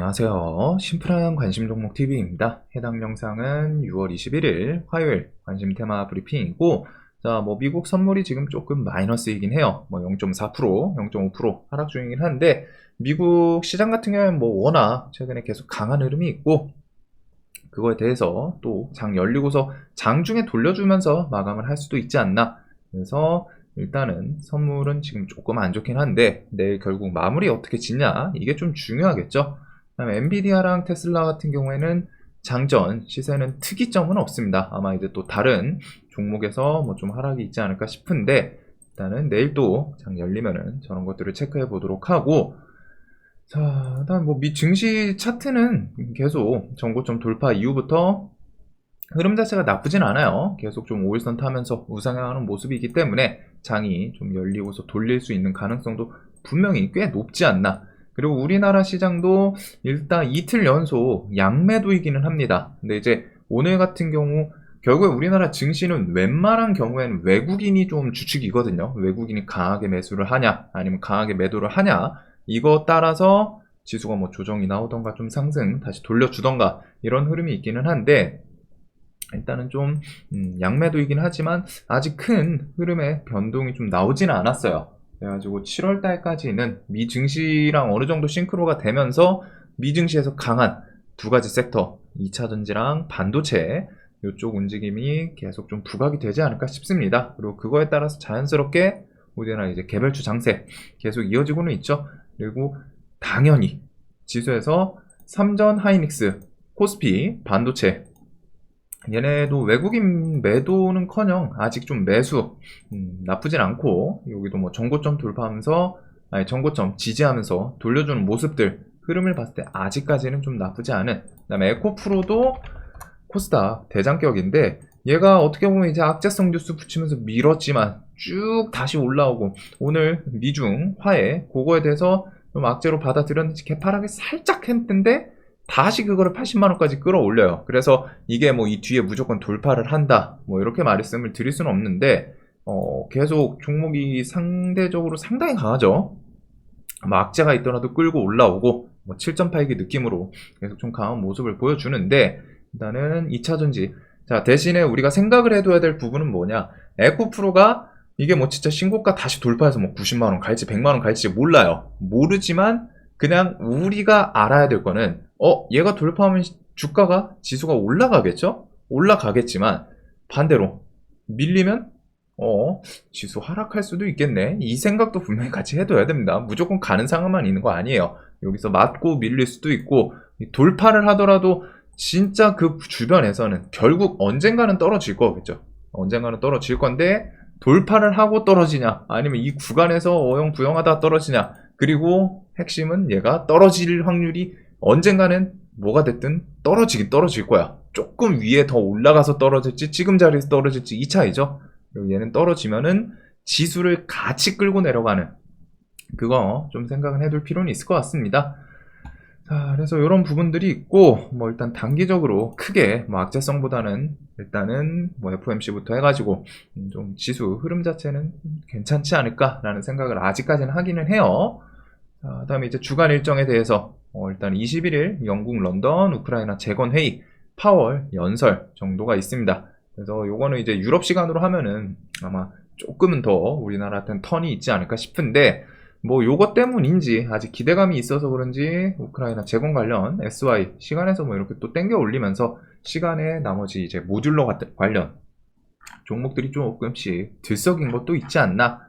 안녕하세요. 심플한 관심 종목 TV입니다. 해당 영상은 6월 21일 화요일 관심 테마 브리핑이고, 자, 미국 선물이 지금 조금 마이너스이긴 해요. 0.4%, 0.5% 하락 중이긴 한데, 미국 시장 같은 경우는 워낙 최근에 계속 강한 흐름이 있고, 그거에 대해서 또 장 열리고서 장중에 돌려주면서 마감을 할 수도 있지 않나. 그래서 일단은 선물은 지금 조금 안 좋긴 한데, 내일 결국 마무리 어떻게 짓냐, 이게 좀 중요하겠죠. 그다음에 엔비디아랑 테슬라 같은 경우에는 장전 시세는 특이점은 없습니다. 아마 이제 또 다른 종목에서 좀 하락이 있지 않을까 싶은데, 일단은 내일 또 장 열리면은 저런 것들을 체크해 보도록 하고, 자, 다음 미 증시 차트는 계속 전고점 돌파 이후부터 흐름 자체가 나쁘진 않아요. 계속 좀 5일선 타면서 우상향하는 모습이기 때문에 장이 좀 열리고서 돌릴 수 있는 가능성도 분명히 꽤 높지 않나. 그리고 우리나라 시장도 일단 이틀 연속 양매도이기는 합니다. 근데 이제 오늘 같은 경우 결국에 우리나라 증시는 웬만한 경우에는 외국인이 좀 주축이거든요. 외국인이 강하게 매수를 하냐 아니면 강하게 매도를 하냐, 이거 따라서 지수가 조정이 나오던가 좀 상승 다시 돌려주던가 이런 흐름이 있기는 한데, 일단은 좀 양매도이긴 하지만 아직 큰 흐름의 변동이 좀 나오지는 않았어요. 그래가지고 7월 달까지는 미 증시랑 어느 정도 싱크로가 되면서 미 증시에서 강한 두 가지 섹터, 2차 전지랑 반도체, 이쪽 움직임이 계속 좀 부각이 되지 않을까 싶습니다. 그리고 그거에 따라서 자연스럽게 우리나라 이제 개별주 장세 계속 이어지고는 있죠. 그리고 당연히 지수에서 삼전 하이닉스, 코스피, 반도체, 얘네도 외국인 매도는커녕 아직 좀 매수 나쁘진 않고, 여기도 전고점 돌파하면서 전고점 지지하면서 돌려주는 모습들, 흐름을 봤을 때 아직까지는 좀 나쁘지 않은. 그다음에 에코프로도 코스닥 대장격인데, 얘가 어떻게 보면 이제 악재성 뉴스 붙이면서 밀었지만 쭉 다시 올라오고, 오늘 미중 화해 그거에 대해서 좀 악재로 받아들였는지 개파락이 살짝 했는데 다시 그거를 80만원까지 끌어올려요. 그래서 이게 이 뒤에 무조건 돌파를 한다, 이렇게 말씀을 드릴 수는 없는데, 계속 종목이 상대적으로 상당히 강하죠. 악재가 있더라도 끌고 올라오고 7.8기 느낌으로 계속 좀 강한 모습을 보여주는데, 일단은 2차전지. 자, 대신에 우리가 생각을 해둬야 될 부분은 뭐냐, 에코프로가 이게 진짜 신고가 다시 돌파해서 90만원 갈지 100만원 갈지 몰라요. 모르지만 그냥 우리가 알아야 될 거는, 얘가 돌파하면 주가가, 지수가 올라가겠죠? 올라가겠지만 반대로 밀리면 지수 하락할 수도 있겠네, 이 생각도 분명히 같이 해둬야 됩니다. 무조건 가는 상황만 있는 거 아니에요. 여기서 맞고 밀릴 수도 있고, 돌파를 하더라도 진짜 그 주변에서는 결국 언젠가는 떨어질 거겠죠. 언젠가는 떨어질 건데, 돌파를 하고 떨어지냐 아니면 이 구간에서 어영부영하다 떨어지냐, 그리고 핵심은 얘가 떨어질 확률이 언젠가는 뭐가 됐든 떨어질 거야. 조금 위에 더 올라가서 떨어질지 지금 자리에서 떨어질지 이 차이죠. 그리고 얘는 떨어지면은 지수를 같이 끌고 내려가는, 그거 좀 생각은 해둘 필요는 있을 것 같습니다. 자, 그래서 이런 부분들이 있고, 일단 단기적으로 크게 악재성보다는 일단은 FOMC부터 해가지고 좀 지수 흐름 자체는 괜찮지 않을까라는 생각을 아직까지는 하기는 해요. 자, 그다음에 이제 주간 일정에 대해서 일단 21일 영국 런던 우크라이나 재건 회의 파월 연설 정도가 있습니다. 그래서 요거는 이제 유럽 시간으로 하면은 아마 조금은 더 우리나라한테는 턴이 있지 않을까 싶은데, 요것 때문인지 아직 기대감이 있어서 그런지 우크라이나 재건 관련 SY 시간에서 이렇게 또 땡겨 올리면서 시간에 나머지 이제 모듈러 관련 종목들이 조금씩 들썩인 것도 있지 않나.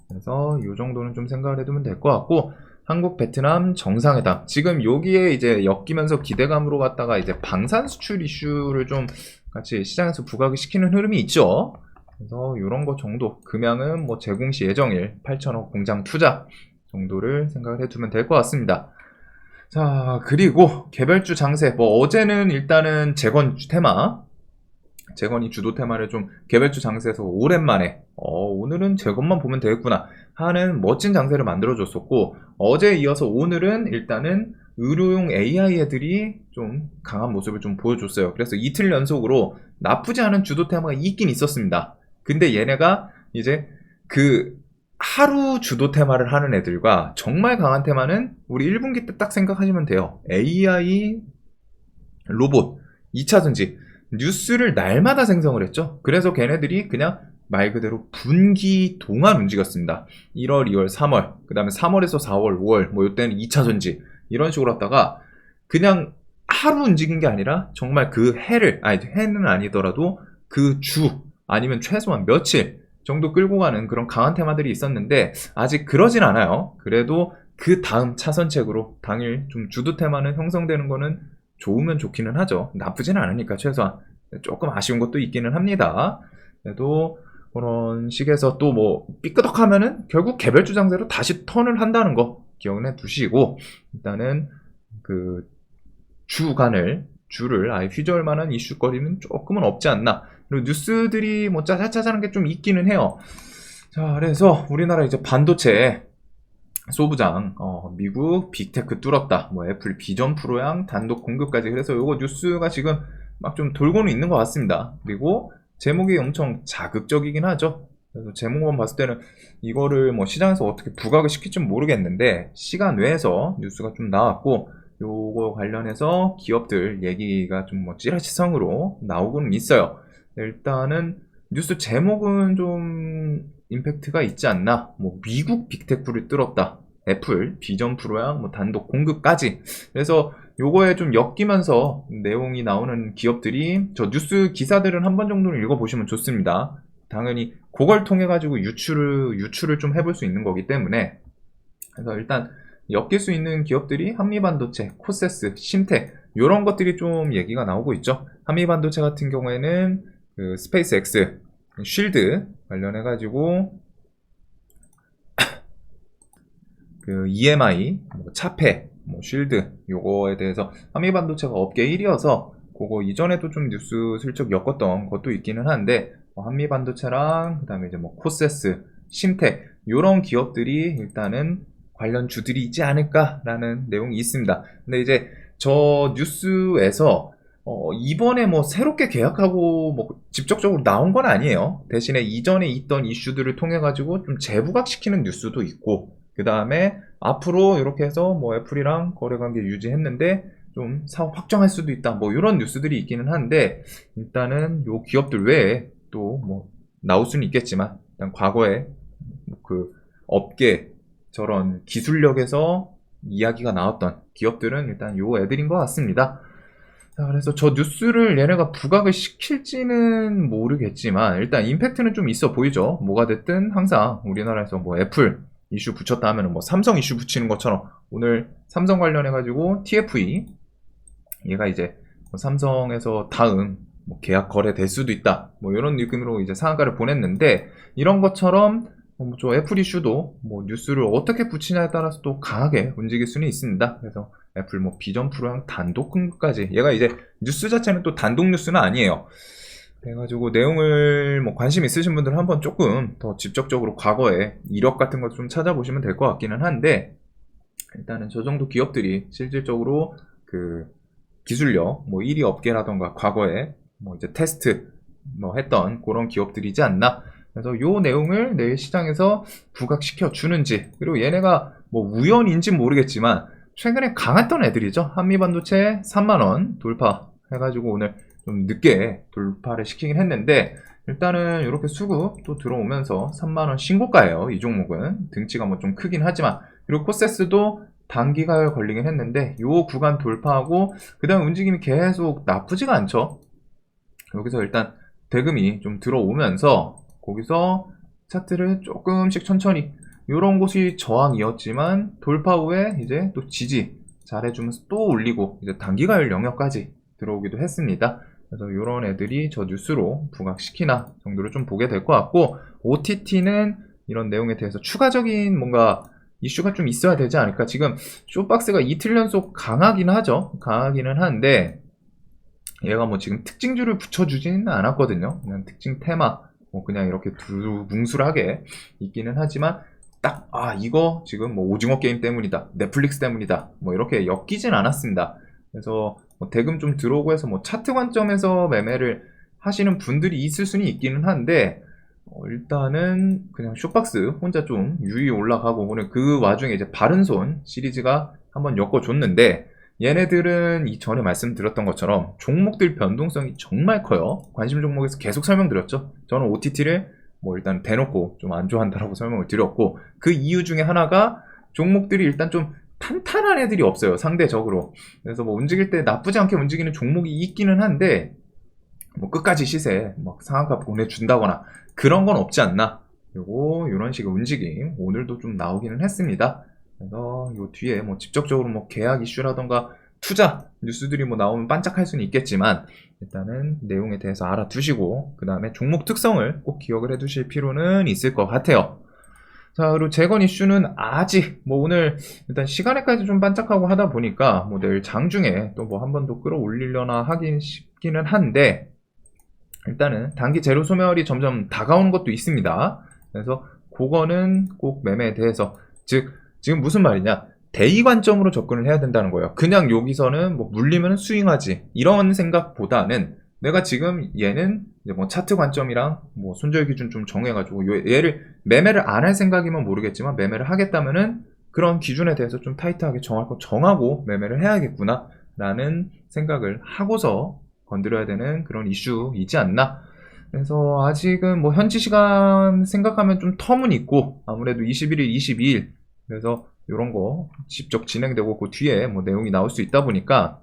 그래서 요 정도는 좀 생각을 해두면 될 것 같고, 한국 베트남 정상회담, 지금 여기에 이제 엮이면서 기대감으로 갔다가 이제 방산 수출 이슈를 좀 같이 시장에서 부각을 시키는 흐름이 있죠. 그래서 이런 거 정도, 금양은 제공시 예정일 8천억 공장 투자 정도를 생각을 해두면 될 것 같습니다. 자, 그리고 개별주 장세, 어제는 일단은 재건 테마, 재건이 주도 테마를 좀 개별주 장세에서 오랜만에 오늘은 재건만 보면 되겠구나 하는 멋진 장세를 만들어줬었고, 어제에 이어서 오늘은 일단은 의료용 AI 애들이 좀 강한 모습을 좀 보여줬어요. 그래서 이틀 연속으로 나쁘지 않은 주도 테마가 있긴 있었습니다. 근데 얘네가 이제 그 하루 주도 테마를 하는 애들과 정말 강한 테마는 우리 1분기 때 딱 생각하시면 돼요. AI, 로봇, 2차전지, 뉴스를 날마다 생성을 했죠. 그래서 걔네들이 그냥 말 그대로 분기 동안 움직였습니다. 1월, 2월, 3월, 그 다음에 3월에서 4월, 5월, 뭐 이때는 2차전지 이런 식으로 하다가 그냥 하루 움직인 게 아니라 정말 그 해는 아니더라도 그 주 아니면 최소한 며칠 정도 끌고 가는 그런 강한 테마들이 있었는데 아직 그러진 않아요. 그래도 그 다음 차선책으로 당일 좀 주도 테마는 형성되는 거는 좋으면 좋기는 하죠. 나쁘진 않으니까 최소한. 조금 아쉬운 것도 있기는 합니다. 그래도 그런 식에서 또 뭐 삐끄덕하면은 결국 개별주 장세로 다시 턴을 한다는 거 기억해 두시고, 일단은 그 주를 아예 휘저을 만한 이슈거리는 조금은 없지 않나. 그리고 뉴스들이 뭐 짜잘짜잘한 게 좀 있기는 해요. 자, 그래서 우리나라 이제 반도체 소부장, 미국 빅테크 뚫었다, 뭐 애플 비전 프로양 단독 공급까지. 그래서 요거 뉴스가 지금 막 좀 돌고는 있는 것 같습니다. 그리고 제목이 엄청 자극적이긴 하죠. 그래서 제목만 봤을 때는 이거를 뭐 시장에서 어떻게 부각을 시킬지 모르겠는데 시간 외에서 뉴스가 좀 나왔고, 요거 관련해서 기업들 얘기가 좀 뭐 찌라시성으로 나오고는 있어요. 일단은 뉴스 제목은 좀 임팩트가 있지 않나. 뭐 미국 빅테크를 뚫었다, 애플 비전 프로양 뭐 단독 공급까지. 그래서 요거에 좀 엮이면서 내용이 나오는 기업들이, 저 뉴스 기사들은 한 번 정도는 읽어보시면 좋습니다. 당연히 그걸 통해 가지고 유출을 좀 해볼 수 있는 거기 때문에. 그래서 일단 엮일 수 있는 기업들이 한미반도체, 코세스, 심텍 이런 것들이 좀 얘기가 나오고 있죠. 한미반도체 같은 경우에는 그 스페이스X, 쉴드 관련해 가지고 그 EMI, 뭐 차페, 뭐 쉴드 요거에 대해서 한미반도체가 업계 1위여서 그거 이전에도 좀 뉴스 슬쩍 엮었던 것도 있기는 한데, 한미반도체랑 그 다음에 이제 뭐 코세스, 심텍 요런 기업들이 일단은 관련 주들이 있지 않을까라는 내용이 있습니다. 근데 이제 저 뉴스에서 이번에 뭐 새롭게 계약하고 뭐 직접적으로 나온 건 아니에요. 대신에 이전에 있던 이슈들을 통해 가지고 좀 재부각시키는 뉴스도 있고, 그 다음에 앞으로 이렇게 해서 뭐 애플이랑 거래관계 유지했는데 좀 사업 확정할 수도 있다, 뭐 이런 뉴스들이 있기는 한데, 일단은 요 기업들 외에 또 뭐 나올 수는 있겠지만 일단 과거에 그 업계 저런 기술력에서 이야기가 나왔던 기업들은 일단 요 애들인 것 같습니다. 자, 그래서 저 뉴스를 얘네가 부각을 시킬지는 모르겠지만 일단 임팩트는 좀 있어 보이죠. 뭐가 됐든 항상 우리나라에서 뭐 애플 이슈 붙였다 하면은 뭐 삼성 이슈 붙이는 것처럼, 오늘 삼성 관련해 가지고 TFE 얘가 이제 뭐 삼성에서 다음 뭐 계약 거래될 수도 있다, 뭐 이런 느낌으로 이제 상한가를 보냈는데, 이런 것처럼 저 애플 이슈도 뭐 뉴스를 어떻게 붙이냐에 따라서 또 강하게 움직일 수는 있습니다. 그래서 애플 뭐 비전 프로양 단독 공급까지, 얘가 이제 뉴스 자체는 또 단독 뉴스는 아니에요. 그래가지고 내용을 뭐 관심 있으신 분들은 한번 조금 더 직접적으로 과거에 이력 같은 것 좀 찾아보시면 될 것 같기는 한데, 일단은 저 정도 기업들이 실질적으로 그 기술력 뭐 1위 업계라던가 과거에 뭐 이제 테스트 뭐 했던 그런 기업들이지 않나. 그래서 요 내용을 내일 시장에서 부각시켜 주는지, 그리고 얘네가 뭐 우연인지 모르겠지만 최근에 강했던 애들이죠. 한미반도체 3만원 돌파 해가지고 오늘 좀 늦게 돌파를 시키긴 했는데, 일단은 이렇게 수급 또 들어오면서 3만원 신고가예요. 이 종목은 등치가 뭐 좀 크긴 하지만. 그리고 코세스도 단기가에 걸리긴 했는데 요 구간 돌파하고 그 다음 움직임이 계속 나쁘지가 않죠. 여기서 일단 대금이 좀 들어오면서 거기서 차트를 조금씩 천천히, 요런 곳이 저항이었지만 돌파 후에 이제 또 지지 잘해주면서 또 올리고 이제 단기가율 영역까지 들어오기도 했습니다. 그래서 이런 애들이 저 뉴스로 부각시키나 정도로 좀 보게 될 것 같고, OTT는 이런 내용에 대해서 추가적인 뭔가 이슈가 좀 있어야 되지 않을까. 지금 쇼박스가 이틀 연속 강하기는 하죠. 강하기는 한데 얘가 뭐 지금 특징주를 붙여주지는 않았거든요. 그냥 특징 테마 뭐 그냥 이렇게 두뭉술하게 있기는 하지만 딱 이거 지금 뭐 오징어 게임 때문이다, 넷플릭스 때문이다, 뭐 이렇게 엮이진 않았습니다. 그래서 뭐 대금 좀 들어오고 해서 뭐 차트 관점에서 매매를 하시는 분들이 있을 수는 있기는 한데, 일단은 그냥 쇼박스 혼자 좀 유유히 올라가고, 오늘 그 와중에 이제 바른손 시리즈가 한번 엮어줬는데, 얘네들은 이전에 말씀드렸던 것처럼 종목들 변동성이 정말 커요. 관심 종목에서 계속 설명드렸죠. 저는 OTT를 뭐 일단 대놓고 좀 안 좋아한다라고 설명을 드렸고, 그 이유 중에 하나가 종목들이 일단 좀 탄탄한 애들이 없어요, 상대적으로. 그래서 뭐 움직일 때 나쁘지 않게 움직이는 종목이 있기는 한데, 뭐 끝까지 시세 막 상한가 보내준다거나 그런 건 없지 않나. 요런 식의 움직임 오늘도 좀 나오기는 했습니다. 그래서 요 뒤에 뭐 직접적으로 뭐 계약 이슈라던가 투자 뉴스들이 뭐 나오면 반짝할 수는 있겠지만, 일단은 내용에 대해서 알아두시고 그 다음에 종목 특성을 꼭 기억을 해두실 필요는 있을 것 같아요. 자, 그리고 재건 이슈는 아직 뭐 오늘 일단 시간에까지 좀 반짝하고 하다 보니까 뭐 내일 장중에 또 뭐 한 번 더 끌어올리려나 하긴 싶기는 한데, 일단은 단기 재료 소멸이 점점 다가오는 것도 있습니다. 그래서 그거는 꼭 매매에 대해서, 즉 지금 무슨 말이냐, 대의 관점으로 접근을 해야 된다는 거예요. 그냥 여기서는 뭐 물리면 스윙하지 이런 생각보다는, 내가 지금 얘는 이제 뭐 차트 관점이랑 뭐 손절 기준 좀 정해가지고 얘를 매매를 안 할 생각이면 모르겠지만, 매매를 하겠다면은 그런 기준에 대해서 좀 타이트하게 정할 거 정하고 매매를 해야겠구나 라는 생각을 하고서 건드려야 되는 그런 이슈이지 않나. 그래서 아직은 뭐 현지 시간 생각하면 좀 텀은 있고, 아무래도 21일, 22일 그래서 이런 거 직접 진행되고 그 뒤에 뭐 내용이 나올 수 있다 보니까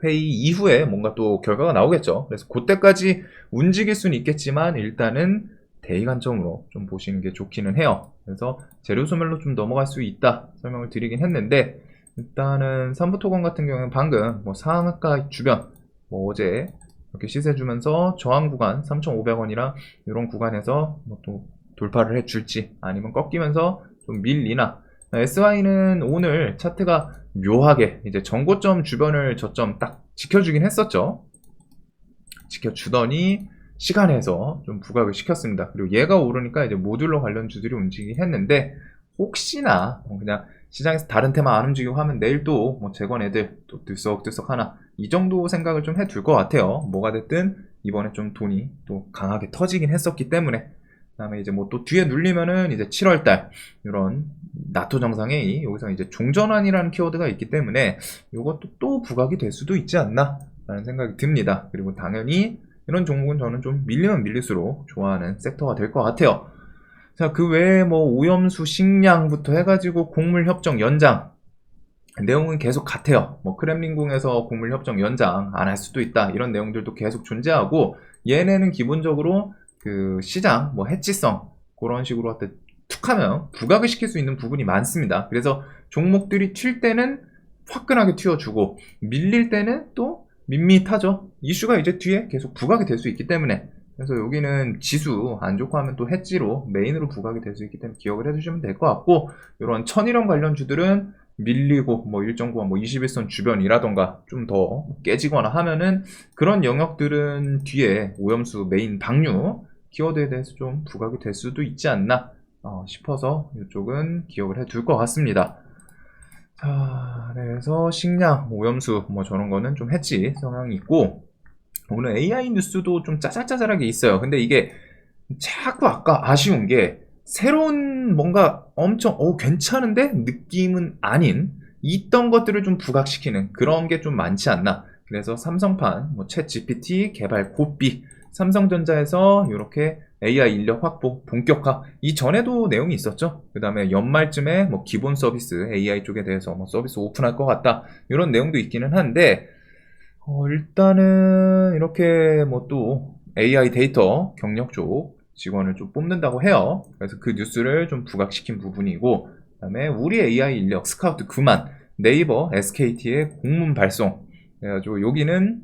회의 이후에 뭔가 또 결과가 나오겠죠. 그래서 그때까지 움직일 수는 있겠지만 일단은 대의 관점으로 좀 보시는 게 좋기는 해요. 그래서 재료 소멸로 좀 넘어갈 수 있다 설명을 드리긴 했는데, 일단은 삼부토건 같은 경우는 방금 뭐 상한가 주변 뭐 어제 이렇게 시세 주면서 저항 구간 3,500원이랑 이런 구간에서 뭐 또 돌파를 해줄지 아니면 꺾이면서 좀 밀리나. SY는 오늘 차트가 묘하게 이제 전고점 주변을 저점 딱 지켜주긴 했었죠. 지켜주더니 시간에서 좀 부각을 시켰습니다. 그리고 얘가 오르니까 이제 모듈러 관련주들이 움직이긴 했는데, 혹시나 그냥 시장에서 다른 테마 안 움직이고 하면 내일 또 뭐 재건 애들 또 들썩들썩 하나, 이 정도 생각을 좀 해둘 것 같아요. 뭐가 됐든 이번에 좀 돈이 또 강하게 터지긴 했었기 때문에. 그 다음에 이제 뭐 또 뒤에 눌리면은 이제 7월달 이런 나토 정상회의, 여기서 이제 종전환이라는 키워드가 있기 때문에 이것도 또 부각이 될 수도 있지 않나 라는 생각이 듭니다. 그리고 당연히 이런 종목은 저는 좀 밀리면 밀릴수록 좋아하는 섹터가 될 것 같아요. 자, 그 외에 뭐 오염수 식량부터 해가지고 곡물 협정 연장 내용은 계속 같아요. 뭐 크렘린궁에서 곡물 협정 연장 안 할 수도 있다 이런 내용들도 계속 존재하고, 얘네는 기본적으로 그 시장 뭐 해치성 그런 식으로 할 때 툭하면 부각을 시킬 수 있는 부분이 많습니다. 그래서 종목들이 튈 때는 화끈하게 튀어주고, 밀릴 때는 또 밋밋하죠. 이슈가 이제 뒤에 계속 부각이 될 수 있기 때문에. 그래서 여기는 지수 안 좋고 하면 또 해지로 메인으로 부각이 될 수 있기 때문에 기억을 해주시면 될 것 같고, 이런 천일원 관련주들은 밀리고 뭐 일정 구간 뭐 21선 주변이라던가 좀 더 깨지거나 하면은 그런 영역들은 뒤에 오염수 메인 방류 키워드에 대해서 좀 부각이 될 수도 있지 않나 싶어서 이쪽은 기억을 해둘 것 같습니다. 자, 그래서 식량, 오염수 뭐 저런 거는 좀 해지 성향이 있고, 오늘 AI 뉴스도 좀 짜잘짜잘하게 있어요. 근데 이게 자꾸 아까 아쉬운 게, 새로운 뭔가 엄청 괜찮은데 느낌은 아닌 있던 것들을 좀 부각시키는 그런 게 좀 많지 않나. 그래서 삼성판 뭐 챗 GPT 개발 고삐, 삼성전자에서 이렇게 AI 인력 확보 본격화, 이 전에도 내용이 있었죠. 그 다음에 연말쯤에 뭐 기본 서비스 AI 쪽에 대해서 뭐 서비스 오픈할 것 같다 이런 내용도 있기는 한데, 일단은 이렇게 뭐 또 AI 데이터 경력 쪽 직원을 좀 뽑는다고 해요. 그래서 그 뉴스를 좀 부각시킨 부분이고, 그 다음에 우리 AI 인력 스카우트 그만, 네이버 SKT의 공문 발송. 그래가지고 여기는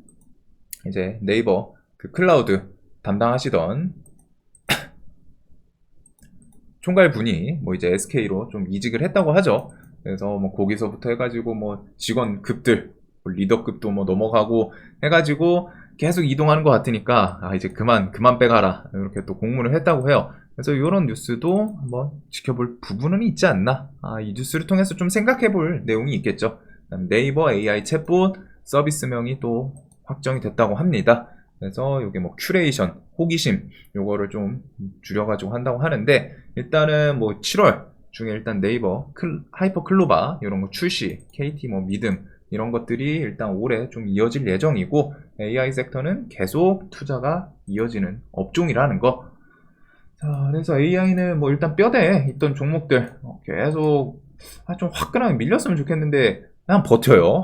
이제 네이버 그 클라우드 담당하시던 총괄 분이 뭐 이제 SK로 좀 이직을 했다고 하죠. 그래서 뭐 거기서부터 해가지고 뭐 직원급들 리더급도 뭐 넘어가고 해가지고 계속 이동하는 것 같으니까 이제 그만 빼가라 이렇게 또 공문을 했다고 해요. 그래서 이런 뉴스도 한번 지켜볼 부분은 있지 않나. 이 뉴스를 통해서 좀 생각해볼 내용이 있겠죠. 네이버 AI 챗봇 서비스명이 또 확정이 됐다고 합니다. 그래서 이게 뭐 큐레이션, 호기심 요거를 좀 줄여가지고 한다고 하는데, 일단은 뭐 7월 중에 일단 네이버 하이퍼 클로바 이런 거 출시, KT 뭐 믿음 이런 것들이 일단 올해 좀 이어질 예정이고, AI 섹터는 계속 투자가 이어지는 업종이라는 거. 자, 그래서 AI는 뭐 일단 뼈대에 있던 종목들 계속 좀 화끈하게 밀렸으면 좋겠는데 그냥 버텨요.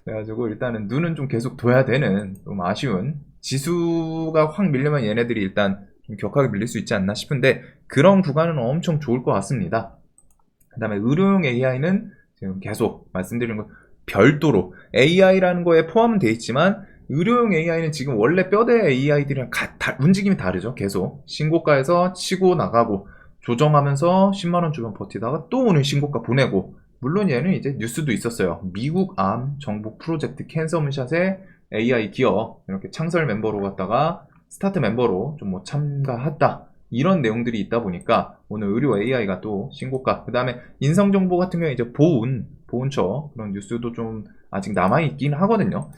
그래가지고 일단은 눈은 좀 계속 둬야 되는 좀 아쉬운, 지수가 확 밀리면 얘네들이 일단 좀 격하게 밀릴 수 있지 않나 싶은데 그런 구간은 엄청 좋을 것 같습니다. 그 다음에 의료용 AI는 지금 계속 말씀드린 것 별도로 AI라는 거에 포함은 돼 있지만 의료용 AI는 지금 원래 뼈대 AI들이랑 움직임이 다르죠. 계속 신고가에서 치고 나가고 조정하면서 10만원 주변 버티다가 또 오늘 신고가 보내고, 물론 얘는 이제 뉴스도 있었어요. 미국 암 정복 프로젝트 캔서문샷의 AI 기업 이렇게 창설 멤버로 갔다가 스타트 멤버로 좀 뭐 참가했다, 이런 내용들이 있다 보니까 오늘 의료 AI가 또 신고가, 그 다음에 인성정보 같은 경우에 이제 보훈처 그런 뉴스도 좀 아직 남아있긴 하거든요.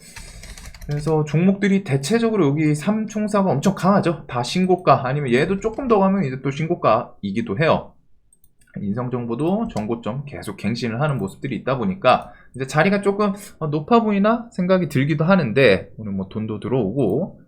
그래서 종목들이 대체적으로 여기 3총사가 엄청 강하죠. 다 신고가, 아니면 얘도 조금 더 가면 이제 또 신고가이기도 해요. 인성정보도 전고점 계속 갱신을 하는 모습들이 있다 보니까 이제 자리가 조금 높아 보이나 생각이 들기도 하는데, 오늘 뭐 돈도 들어오고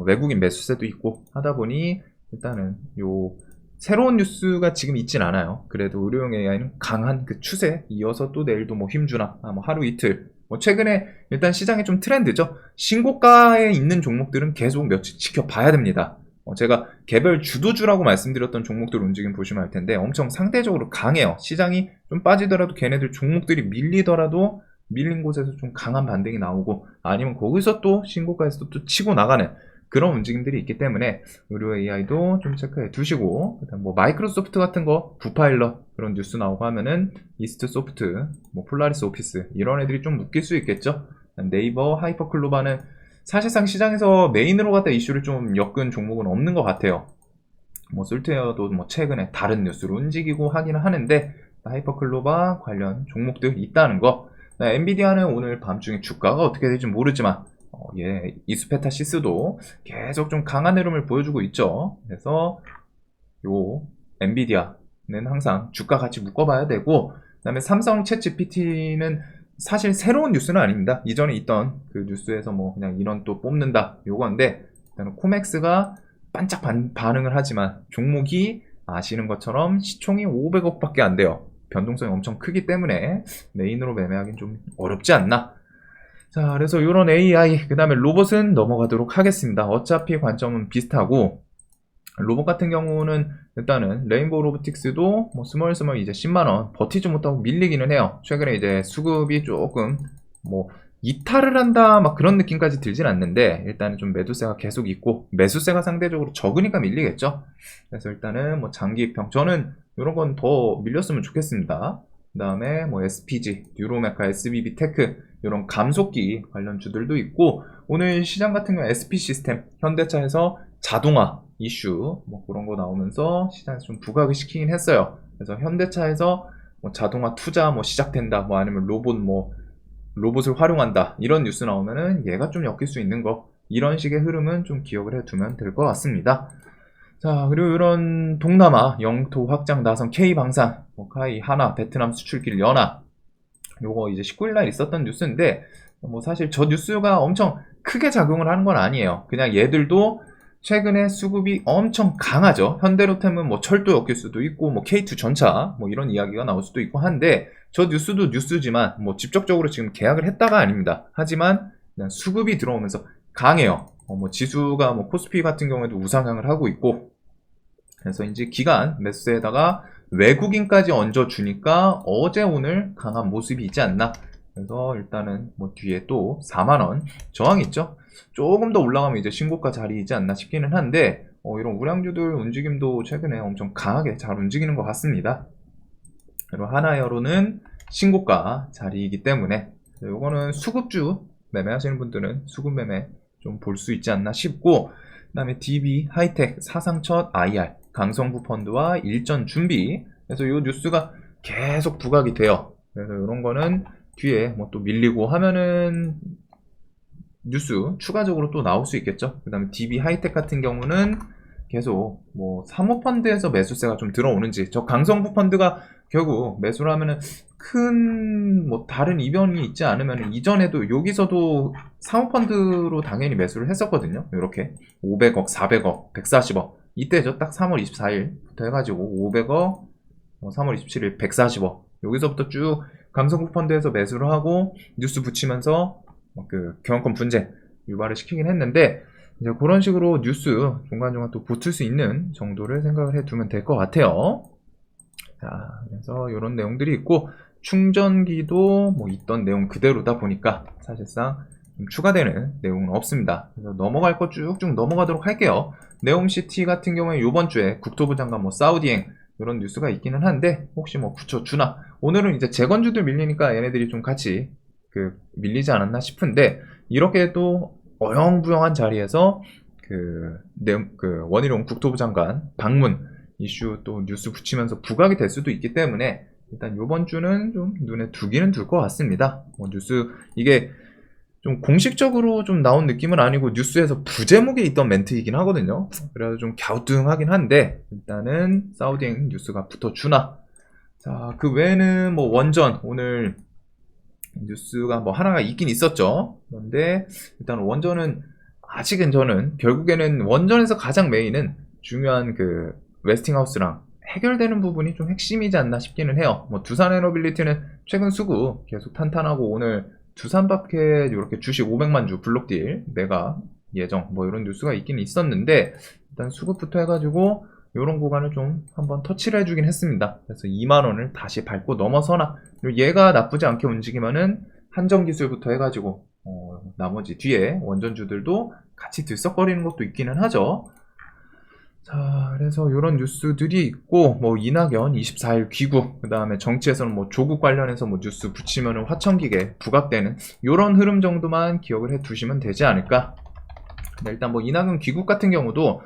외국인 매수세도 있고 하다 보니 일단은 요 새로운 뉴스가 지금 있진 않아요. 그래도 의료용 AI는 강한 그 추세 이어서 또 내일도 뭐 힘주나 뭐 하루 이틀, 뭐 최근에 일단 시장에 좀 트렌드죠. 신고가에 있는 종목들은 계속 며칠 지켜봐야 됩니다. 제가 개별 주도주라고 말씀드렸던 종목들 움직임 보시면 알 텐데 엄청 상대적으로 강해요. 시장이 좀 빠지더라도 걔네들 종목들이 밀리더라도 밀린 곳에서 좀 강한 반등이 나오고, 아니면 거기서 또 신고가에서 또 치고 나가는 그런 움직임들이 있기 때문에 의료 AI도 좀 체크해 두시고, 그다음 뭐 마이크로소프트 같은 거 부파일러 그런 뉴스 나오고 하면은 이스트 소프트, 뭐 폴라리스 오피스 이런 애들이 좀 묶일 수 있겠죠. 네이버 하이퍼클로바는 사실상 시장에서 메인으로 갖다 이슈를 좀 엮은 종목은 없는 것 같아요. 뭐 솔트웨어도 뭐 최근에 다른 뉴스로 움직이고 하기는 하는데 하이퍼클로바 관련 종목들 있다는 거. 엔비디아는 오늘 밤중에 주가가 어떻게 될지 모르지만 이수페타시스도 계속 좀 강한 흐름을 보여주고 있죠. 그래서 요 엔비디아는 항상 주가 같이 묶어봐야 되고, 그 다음에 삼성 챗 GPT는 사실 새로운 뉴스는 아닙니다. 이전에 있던 그 뉴스에서 뭐 그냥 이런 또 뽑는다 요건데, 일단은 코맥스가 반짝 반응을 하지만 종목이 아시는 것처럼 시총이 500억 밖에 안 돼요. 변동성이 엄청 크기 때문에 메인으로 매매하기는 좀 어렵지 않나. 자, 그래서 이런 AI, 그 다음에 로봇은 넘어가도록 하겠습니다. 어차피 관점은 비슷하고, 로봇 같은 경우는 일단은 레인보우 로보틱스도 뭐 스멀스멀 이제 10만원 버티지 못하고 밀리기는 해요. 최근에 이제 수급이 조금 뭐 이탈을 한다 막 그런 느낌까지 들진 않는데, 일단은 좀 매도세가 계속 있고 매수세가 상대적으로 적으니까 밀리겠죠. 그래서 일단은 뭐 장기 입평, 저는 이런 건 더 밀렸으면 좋겠습니다. 그 다음에 뭐 SPG, 뉴로메카, SBB 테크 이런 감속기 관련 주들도 있고, 오늘 시장 같은 경우 SP 시스템, 현대차에서 자동화 이슈 뭐 그런 거 나오면서 시장에서 좀 부각을 시키긴 했어요. 그래서 현대차에서 뭐 자동화 투자 뭐 시작된다, 뭐 아니면 로봇을 활용한다 이런 뉴스 나오면은 얘가 좀 엮일 수 있는 거, 이런 식의 흐름은 좀 기억을 해두면 될 것 같습니다. 자, 그리고 이런 동남아 영토 확장 나선 K방산, 뭐 카이, 하나, 베트남 수출길 연하, 요거 이제 19일날 있었던 뉴스인데 뭐 사실 저 뉴스가 엄청 크게 작용을 하는 건 아니에요. 그냥 얘들도 최근에 수급이 엄청 강하죠. 현대로템은 뭐 철도 엮일 수도 있고 뭐 K2 전차 뭐 이런 이야기가 나올 수도 있고 한데, 저 뉴스도 뉴스지만 뭐 직접적으로 지금 계약을 했다가 아닙니다. 하지만 그냥 수급이 들어오면서 강해요. 뭐 지수가 뭐 코스피 같은 경우에도 우상향을 하고 있고, 그래서 이제 기간 매수세에다가 외국인까지 얹어주니까 어제 오늘 강한 모습이 있지 않나. 그래서 일단은 뭐 뒤에 또 4만원 저항 있죠. 조금 더 올라가면 이제 신고가 자리이지 않나 싶기는 한데, 이런 우량주들 움직임도 최근에 엄청 강하게 잘 움직이는 것 같습니다. 그리고 하나여로는 신고가 자리이기 때문에 이거는 수급주 매매하시는 분들은 수급 매매 좀 볼 수 있지 않나 싶고, 그 다음에 DB, 하이텍, 사상첫, IR, 강성부 펀드와 일전 준비. 그래서 이 뉴스가 계속 부각이 돼요. 그래서 이런 거는 뒤에 뭐 또 밀리고 하면은 뉴스 추가적으로 또 나올 수 있겠죠. 그 다음에 DB 하이텍 같은 경우는 계속 뭐 사모펀드에서 매수세가 좀 들어오는지, 저 강성부 펀드가 결국 매수를 하면은 큰 뭐 다른 이변이 있지 않으면 이전에도 여기서도 사모펀드로 당연히 매수를 했었거든요. 이렇게 500억, 400억, 140억 이때죠. 딱 3월 24일부터 해가지고 500억, 3월 27일 140억 여기서부터 쭉 강성부 펀드에서 매수를 하고 뉴스 붙이면서 그 경영권 분쟁 유발을 시키긴 했는데, 이제 그런 식으로 뉴스 중간중간 또 붙을 수 있는 정도를 생각을 해두면 될 것 같아요. 자, 그래서 이런 내용들이 있고, 충전기도 뭐 있던 내용 그대로다 보니까 사실상 좀 추가되는 내용은 없습니다. 그래서 넘어갈 거 쭉쭉 넘어가도록 할게요. 네옴시티 같은 경우에 이번 주에 국토부 장관 뭐 사우디행 이런 뉴스가 있기는 한데, 혹시 뭐 붙여주나? 오늘은 이제 재건주들 밀리니까 얘네들이 좀 같이 밀리지 않았나 싶은데, 이렇게 또 어영부영한 자리에서 원희룡 국토부 장관 방문 이슈 또 뉴스 붙이면서 부각이 될 수도 있기 때문에 일단 이번 주는 좀 눈에 두기는 둘 것 같습니다. 뉴스 이게 좀 공식적으로 좀 나온 느낌은 아니고 뉴스에서 부제목에 있던 멘트이긴 하거든요. 그래서 좀 갸우뚱하긴 한데 일단은 사우디행 뉴스가 붙어주나. 자, 그 외에는 뭐 원전 오늘 뉴스가 뭐 하나가 있긴 있었죠. 그런데 일단 원전은 아직은 저는 결국에는 원전에서 가장 메인은 중요한 웨스팅하우스랑 해결되는 부분이 좀 핵심이지 않나 싶기는 해요. 뭐 두산에너빌리티는 최근 수급 계속 탄탄하고 오늘 두산바켓 이렇게 주식 500만 주 블록딜 매각 예정 뭐 이런 뉴스가 있긴 있었는데, 일단 수급부터 해가지고 이런 구간을 좀 한번 터치를 해주긴 했습니다. 그래서 2만원을 다시 밟고 넘어서나, 그리고 얘가 나쁘지 않게 움직이면은 한정기술부터 해가지고 나머지 뒤에 원전주들도 같이 들썩거리는 것도 있기는 하죠. 자, 그래서 이런 뉴스들이 있고, 뭐 이낙연 24일 귀국, 그 다음에 정치에서는 뭐 조국 관련해서 뭐 뉴스 붙이면은 화천기계 부각되는 이런 흐름 정도만 기억을 해 두시면 되지 않을까. 근데 일단 뭐 이낙연 귀국 같은 경우도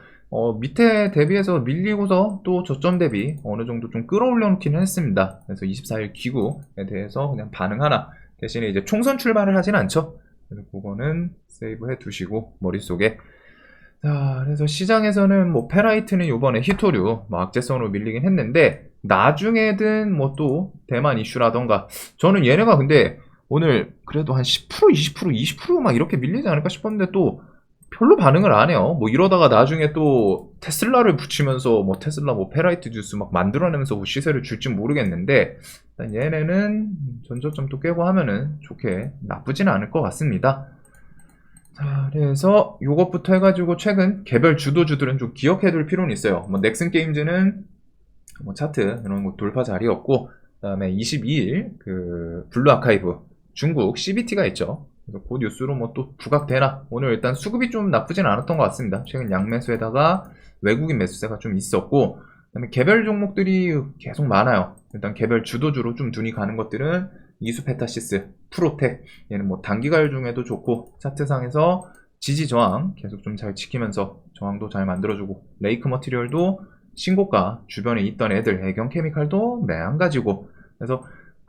밑에 대비해서 밀리고서 또 저점 대비 어느 정도 좀 끌어올려 놓기는 했습니다. 그래서 24일 귀국에 대해서 그냥 반응하나, 대신에 이제 총선 출마를 하진 않죠. 그래서 그거는 세이브 해 두시고 머릿속에. 자, 그래서 시장에서는 뭐 페라이트는 요번에 히토류 뭐 악재성으로 밀리긴 했는데, 나중에든 뭐 또 대만 이슈라던가, 저는 얘네가 근데 오늘 그래도 한 10%, 20%, 20%막 이렇게 밀리지 않을까 싶었는데 또 별로 반응을 안 해요. 뭐 이러다가 나중에 또 테슬라를 붙이면서 뭐 테슬라 뭐 페라이트 주스 막 만들어내면서 뭐 시세를 줄지 모르겠는데, 일단 얘네는 전저점도 깨고 하면은 좋게 나쁘지는 않을 것 같습니다. 자, 그래서 요것부터 해가지고 최근 개별 주도주들은 좀 기억해둘 필요는 있어요. 뭐 넥슨 게임즈는 뭐 차트 이런 거 돌파 자리였고, 그다음에 22일 블루 아카이브 중국 CBT가 있죠. 그래서 그 뉴스로 뭐 또 부각되나. 오늘 일단 수급이 좀 나쁘진 않았던 것 같습니다. 최근 양매수에다가 외국인 매수세가 좀 있었고, 그다음에 개별 종목들이 계속 많아요. 일단 개별 주도주로 좀 눈이 가는 것들은 이수페타시스, 프로텍, 얘는 뭐 단기갈 중에도 좋고, 차트상에서 지지 저항 계속 좀 잘 지키면서 저항도 잘 만들어주고, 레이크 머티리얼도 신고가 주변에 있던 애들, 애경케미칼도 매한가지고, 그래서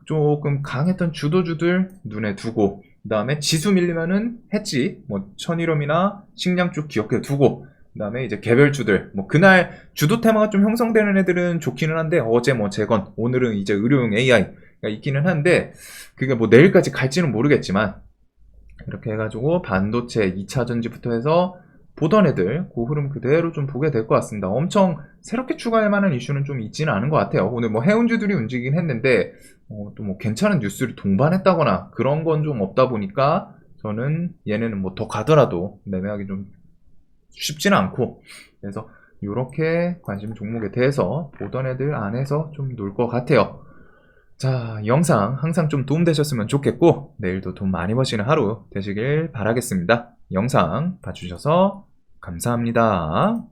조금 강했던 주도주들 눈에 두고, 그 다음에 지수 밀리면은 했지, 뭐 천일염이나 식량 쪽 기억해 두고, 그 다음에 이제 개별주들, 뭐 그날 주도 테마가 좀 형성되는 애들은 좋기는 한데, 어제 뭐 재건, 오늘은 이제 의료용 AI 있기는 한데, 그게 뭐 내일까지 갈지는 모르겠지만, 이렇게 해가지고 반도체 2차전지부터 해서 보던 애들 그 흐름 그대로 좀 보게 될 것 같습니다. 엄청 새롭게 추가할 만한 이슈는 좀 있지는 않은 것 같아요. 오늘 뭐 해운주들이 움직이긴 했는데 또 뭐 괜찮은 뉴스를 동반했다거나 그런 건 좀 없다 보니까, 저는 얘네는 뭐 더 가더라도 매매하기 좀 쉽지는 않고, 그래서 이렇게 관심 종목에 대해서 보던 애들 안에서 좀 놀 것 같아요. 자, 영상 항상 좀 도움되셨으면 좋겠고, 내일도 돈 많이 버시는 하루 되시길 바라겠습니다. 영상 봐주셔서 감사합니다.